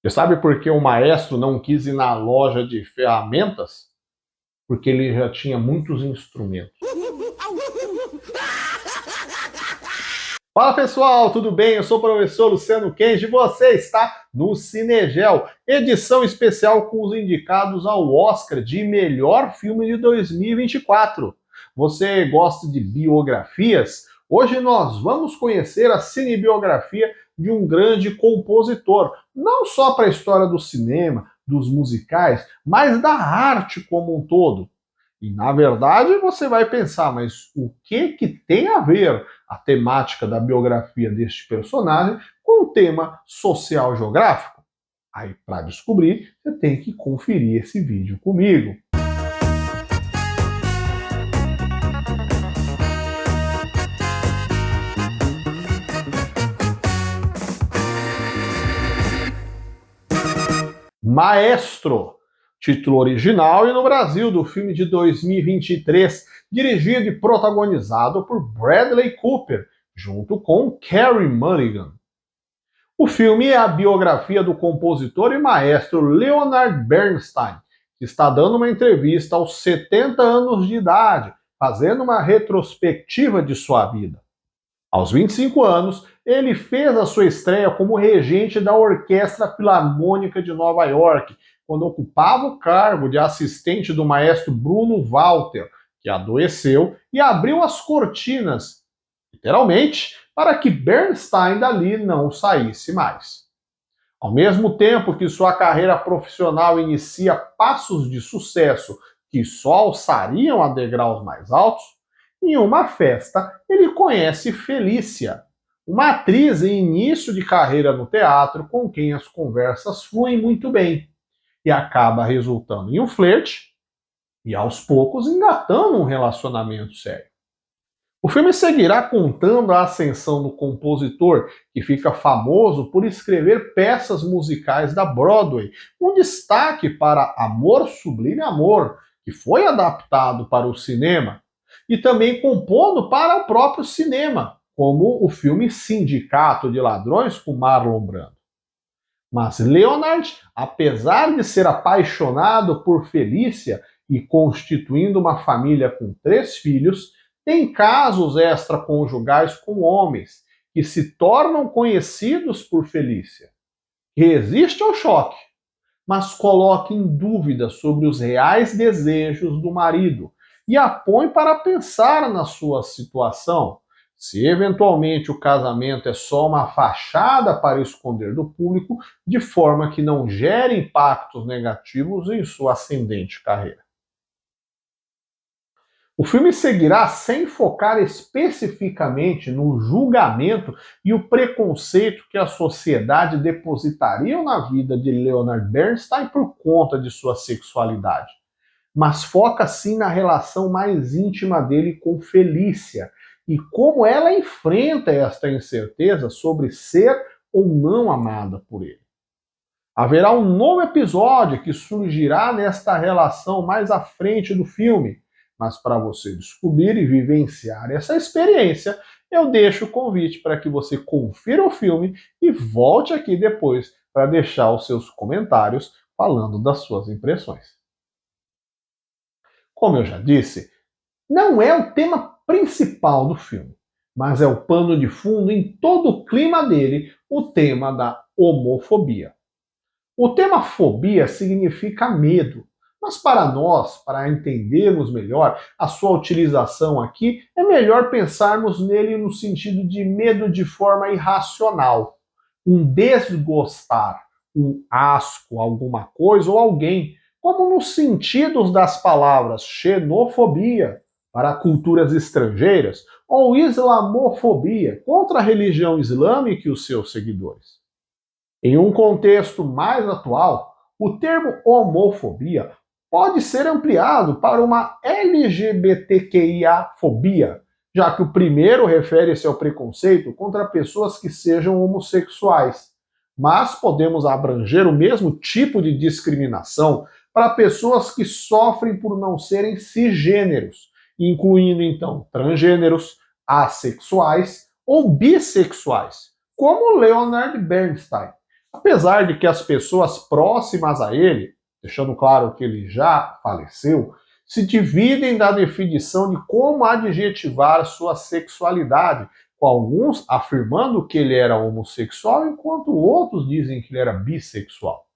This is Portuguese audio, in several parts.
Você sabe por que o maestro não quis ir na loja de ferramentas? Porque ele já tinha muitos instrumentos. Fala pessoal, tudo bem? Eu sou o professor Luciano Kenji e você está no Cinegel, edição especial com os indicados ao Oscar de melhor filme de 2024. Você gosta de biografias? Hoje nós vamos conhecer a cinebiografia de um grande compositor, não só para a história do cinema, dos musicais, mas da arte como um todo. E na verdade você vai pensar, mas o que tem a ver a temática da biografia deste personagem com o tema social geográfico? Aí, para descobrir, você tem que conferir esse vídeo comigo. Maestro, título original e no Brasil do filme de 2023, dirigido e protagonizado por Bradley Cooper, junto com Carey Mulligan. O filme é a biografia do compositor e maestro Leonard Bernstein, que está dando uma entrevista aos 70 anos de idade, fazendo uma retrospectiva de sua vida. Aos 25 anos, ele fez a sua estreia como regente da Orquestra Filarmônica de Nova York, quando ocupava o cargo de assistente do maestro Bruno Walter, que adoeceu e abriu as cortinas, literalmente, para que Bernstein dali não saísse mais. Ao mesmo tempo que sua carreira profissional inicia passos de sucesso que só alçariam a degraus mais altos, em uma festa ele conhece Felícia, uma atriz em início de carreira no teatro com quem as conversas fluem muito bem, e acaba resultando em um flerte e aos poucos engatando um relacionamento sério. O filme seguirá contando a ascensão do compositor, que fica famoso por escrever peças musicais da Broadway, um destaque para Amor Sublime Amor, que foi adaptado para o cinema, e também compondo para o próprio cinema, como o filme Sindicato de Ladrões com Marlon Brando. Mas Leonard, apesar de ser apaixonado por Felícia e constituindo uma família com 3 filhos, tem casos extraconjugais com homens que se tornam conhecidos por Felícia. Resiste ao choque, mas coloca em dúvida sobre os reais desejos do marido e a põe para pensar na sua situação. Se eventualmente o casamento é só uma fachada para esconder do público, de forma que não gere impactos negativos em sua ascendente carreira. O filme seguirá sem focar especificamente no julgamento e o preconceito que a sociedade depositariam na vida de Leonard Bernstein por conta de sua sexualidade, mas foca sim na relação mais íntima dele com Felícia e como ela enfrenta esta incerteza sobre ser ou não amada por ele. Haverá um novo episódio que surgirá nesta relação mais à frente do filme, mas para você descobrir e vivenciar essa experiência, eu deixo o convite para que você confira o filme e volte aqui depois para deixar os seus comentários falando das suas impressões. Como eu já disse, não é o tema principal do filme, mas é o pano de fundo em todo o clima dele, o tema da homofobia. O tema fobia significa medo, mas para nós, para entendermos melhor a sua utilização aqui, é melhor pensarmos nele no sentido de medo de forma irracional, um desgostar, um asco a alguma coisa ou alguém, como nos sentidos das palavras xenofobia para culturas estrangeiras ou islamofobia contra a religião islâmica e os seus seguidores. Em um contexto mais atual, o termo homofobia pode ser ampliado para uma LGBTQIA-fobia, já que o primeiro refere-se ao preconceito contra pessoas que sejam homossexuais. Mas podemos abranger o mesmo tipo de discriminação para pessoas que sofrem por não serem cisgêneros, incluindo então transgêneros, assexuais ou bissexuais, como Leonard Bernstein. Apesar de que as pessoas próximas a ele, deixando claro que ele já faleceu, se dividem da definição de como adjetivar sua sexualidade, com alguns afirmando que ele era homossexual, enquanto outros dizem que ele era bissexual.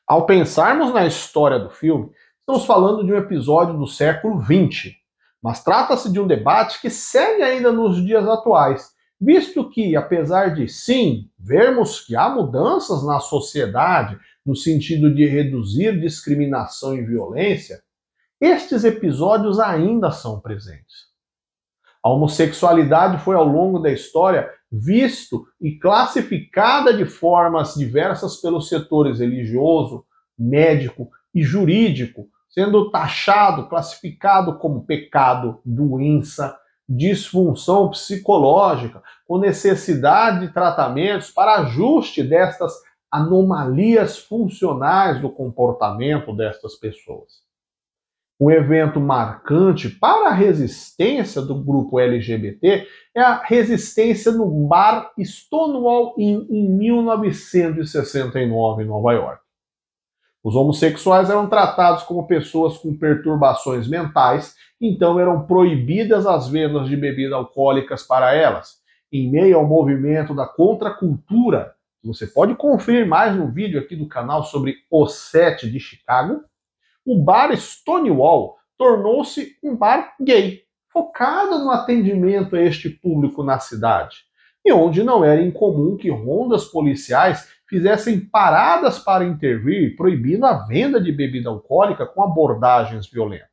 Ao pensarmos na história do filme, estamos falando de um episódio do século XX, mas trata-se de um debate que segue ainda nos dias atuais, visto que, apesar de, sim, vermos que há mudanças na sociedade no sentido de reduzir discriminação e violência, estes episódios ainda são presentes. A homossexualidade foi ao longo da história visto e classificada de formas diversas pelos setores religioso, médico e jurídico, sendo taxado, classificado como pecado, doença, disfunção psicológica, com necessidade de tratamentos para ajuste destas anomalias funcionais do comportamento destas pessoas. Um evento marcante para a resistência do grupo LGBT é a resistência no bar Stonewall Inn em 1969, em Nova York. Os homossexuais eram tratados como pessoas com perturbações mentais, então eram proibidas as vendas de bebidas alcoólicas para elas. Em meio ao movimento da contracultura, você pode conferir mais no vídeo aqui do canal sobre o 7 de Chicago, o bar Stonewall tornou-se um bar gay, focado no atendimento a este público na cidade, e onde não era incomum que rondas policiais fizessem paradas para intervir, proibindo a venda de bebida alcoólica com abordagens violentas.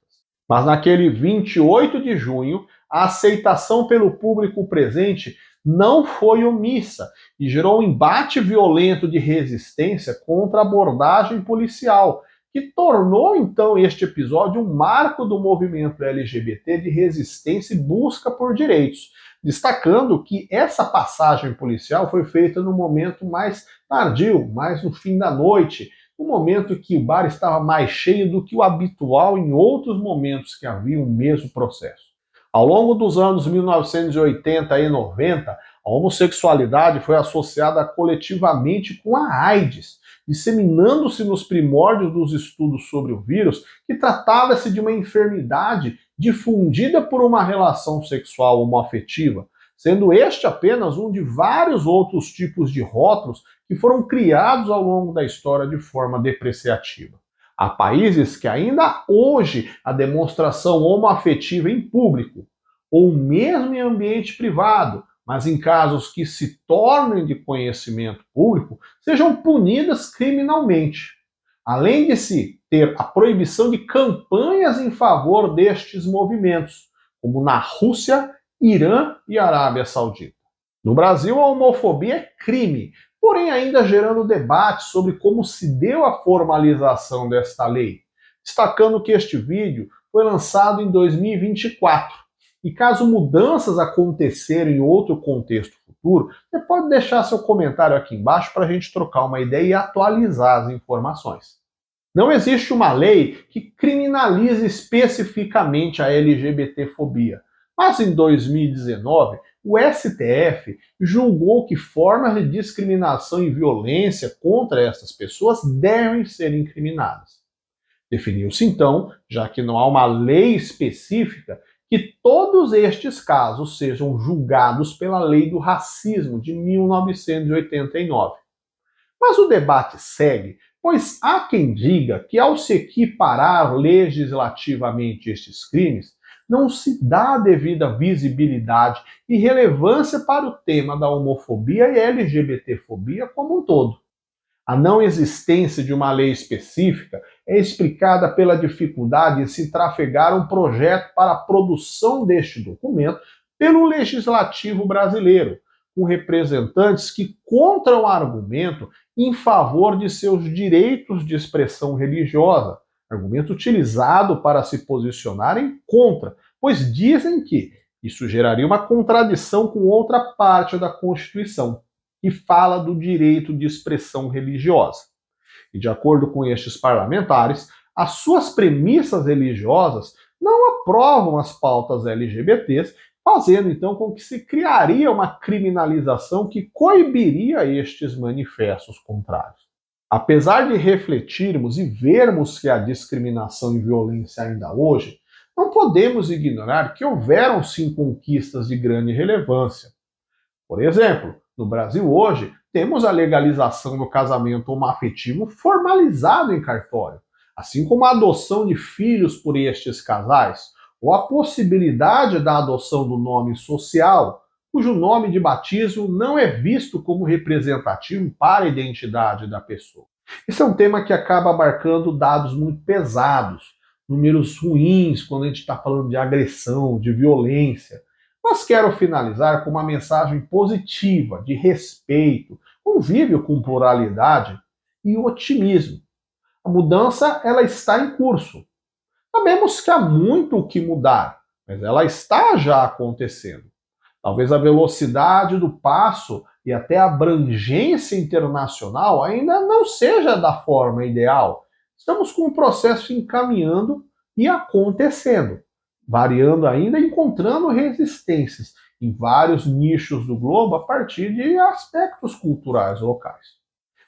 Mas naquele 28 de junho, a aceitação pelo público presente não foi omissa e gerou um embate violento de resistência contra a abordagem policial, que tornou então este episódio um marco do movimento LGBT de resistência e busca por direitos, destacando que essa passagem policial foi feita no momento mais tardio, mais no fim da noite, no momento que o bar estava mais cheio do que o habitual em outros momentos que havia o mesmo processo. Ao longo dos anos 1980 e 90, a homossexualidade foi associada coletivamente com a AIDS, disseminando-se nos primórdios dos estudos sobre o vírus que tratava-se de uma enfermidade difundida por uma relação sexual homoafetiva, sendo este apenas um de vários outros tipos de rótulos que foram criados ao longo da história de forma depreciativa. Há países que ainda hoje a demonstração homoafetiva em público, ou mesmo em ambiente privado, mas em casos que se tornem de conhecimento público, sejam punidas criminalmente. Além de se ter a proibição de campanhas em favor destes movimentos, como na Rússia, Irã e Arábia Saudita. No Brasil, a homofobia é crime, porém ainda gerando debate sobre como se deu a formalização desta lei, destacando que este vídeo foi lançado em 2024. E caso mudanças acontecerem em outro contexto futuro, você pode deixar seu comentário aqui embaixo para a gente trocar uma ideia e atualizar as informações. Não existe uma lei que criminalize especificamente a LGBTfobia, mas em 2019, o STF julgou que formas de discriminação e violência contra essas pessoas devem ser incriminadas. Definiu-se então, já que não há uma lei específica, que todos estes casos sejam julgados pela Lei do Racismo de 1989. Mas o debate segue, pois há quem diga que ao se equiparar legislativamente estes crimes, não se dá a devida visibilidade e relevância para o tema da homofobia e LGBTfobia como um todo. A não existência de uma lei específica é explicada pela dificuldade em se trafegar um projeto para a produção deste documento pelo legislativo brasileiro, com representantes que contram o argumento em favor de seus direitos de expressão religiosa, argumento utilizado para se posicionarem contra, pois dizem que isso geraria uma contradição com outra parte da Constituição, que fala do direito de expressão religiosa. E de acordo com estes parlamentares, as suas premissas religiosas não aprovam as pautas LGBTs fazendo então com que se criaria uma criminalização que coibiria estes manifestos contrários. Apesar de refletirmos e vermos que há discriminação e violência ainda hoje, não podemos ignorar que houveram sim conquistas de grande relevância. Por exemplo, no Brasil hoje, temos a legalização do casamento homoafetivo formalizado em cartório, assim como a adoção de filhos por estes casais, ou a possibilidade da adoção do nome social, cujo nome de batismo não é visto como representativo para a identidade da pessoa. Esse é um tema que acaba abarcando dados muito pesados, números ruins quando a gente está falando de agressão, de violência. Mas quero finalizar com uma mensagem positiva, de respeito, convívio com pluralidade e otimismo. A mudança ela está em curso. Sabemos que há muito o que mudar, mas ela está já acontecendo. Talvez a velocidade do passo e até a abrangência internacional ainda não seja da forma ideal. Estamos com o processo encaminhando e acontecendo, variando ainda, encontrando resistências em vários nichos do globo a partir de aspectos culturais locais.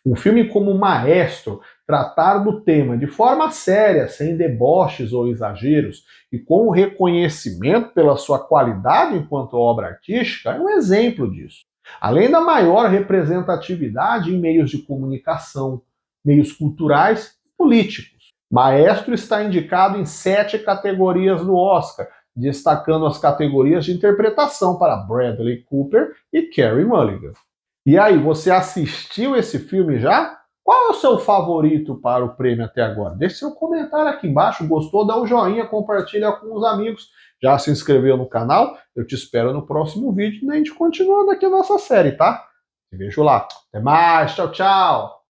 Um filme como Maestro tratar do tema de forma séria, sem deboches ou exageros, e com o reconhecimento pela sua qualidade enquanto obra artística, é um exemplo disso. Além da maior representatividade em meios de comunicação, meios culturais e políticos. Maestro está indicado em 7 categorias do Oscar, destacando as categorias de interpretação para Bradley Cooper e Carey Mulligan. E aí, você assistiu esse filme já? Qual é o seu favorito para o prêmio até agora? Deixe seu comentário aqui embaixo. Gostou? Dá um joinha, compartilha com os amigos. Já se inscreveu no canal? Eu te espero no próximo vídeo e a gente continuando aqui a nossa série, tá? Te vejo lá. Até mais. Tchau, tchau.